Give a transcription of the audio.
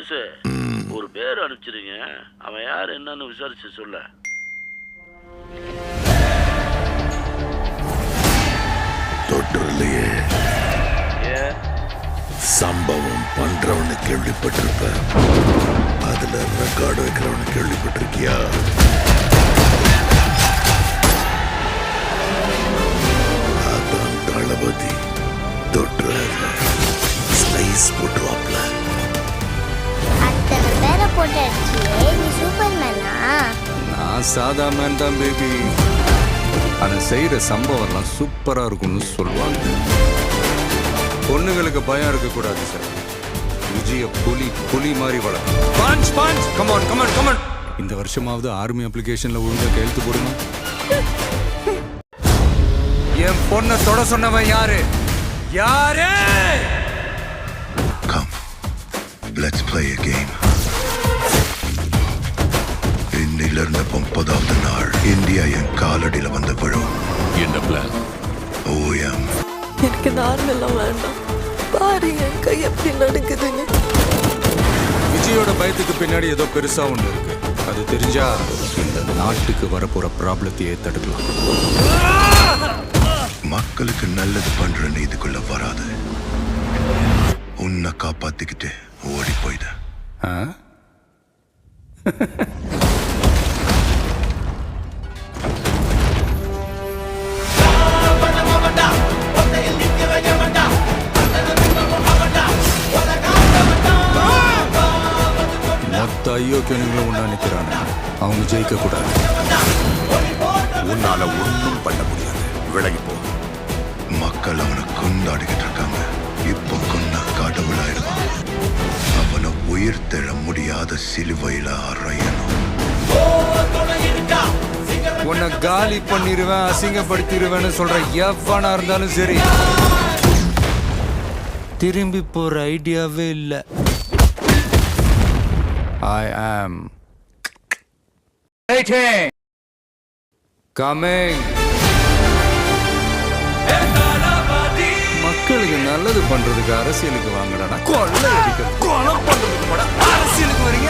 போஸ் ஒரு பேர் அனுப்பிச்சிருங்க. அவன் யார் என்னன்னு விசாரிச்சு சொல்ல. தொற்றுலையே சம்பவம் பண்றவனு கேள்விப்பட்டிருப்ப, அதுல ரெக்கார்டு வைக்கிறவனு கேள்விப்பட்டிருக்கியா? அதான் தளபதி தொற்று ஸ்லைஸ் போட்டுவாப்ல. அத்தனை பேரை போட்டு அடிச்சியே நீ சூப்பர்மேனா? நான் சாதா மேன் தான் பேபி. அதை செய்யற சம்பவம்லாம் சூப்பரா இருக்கும்னு சொல்லுவாங்க. பொண்ணுங்களுக்கு பயம் இருக்கக்கூடாது சார். விஜய புலி மாதிரி வளரும். கமான். இந்த வருஷமாவது ஆர்மி அப்ளிகேஷன்ல ஒழுங்கா கையெழுத்து போடுங்க. என் பொண்ணை தொட சொன்னவன் யாரு? Come, let's play a game. இன்னிலிருந்து 30வது நாள் இந்தியா என் காலடியில வந்து விழும். என்ன பிளான்? ஓஎம். எனக்கு இந்த ஆர்மி எல்லாம் வேண்டாம். பாரு என் கை எப்படி நடக்குதுன்னு. விஜயோட பயத்துக்கு பின்னாடி ஏதோ பெருசா ஒண்ணு இருக்கு. அது தெரிஞ்சா இந்த நாட்டுக்கு வரப்போற ப்ராப்ளத்தையே தடுக்கலாம். மக்களுக்கு நல்லது பண்ற இதுக்குள்ள வராது. உன்னை காப்பாத்திக்கிட்டு ஓடி போயிட. மொத்த ஐயோக்கியனுங்களும் ஒன்னா நிக்கிறாங்க. அவங்க ஜெயிக்க கூடாது. உன்னால ஒன்றும் பண்ண முடியாது. விலகி போ. மக்கள் அவனை கொண்டாடிக்கிட்டு இருக்காங்க. இப்போ கொண்டா கடவுளாயிடுவான். அவனை உயிர் தெழ முடியாத சிலுவையில அறையணும். உன்னை காலி பண்ணிடுவேன், அசிங்கப்படுத்திடுவேன்னு சொல்ற எவனா இருந்தாலும் சரி, திரும்பி போற ஐடியாவே இல்லை. I am coming. மக்களுக்கு நல்லது பண்றதுக்கு அரசியலுக்கு வாங்கடா. கொலை அடிக்க கொலை பண்றதுக்கு அரசியலுக்கு வரீங்க.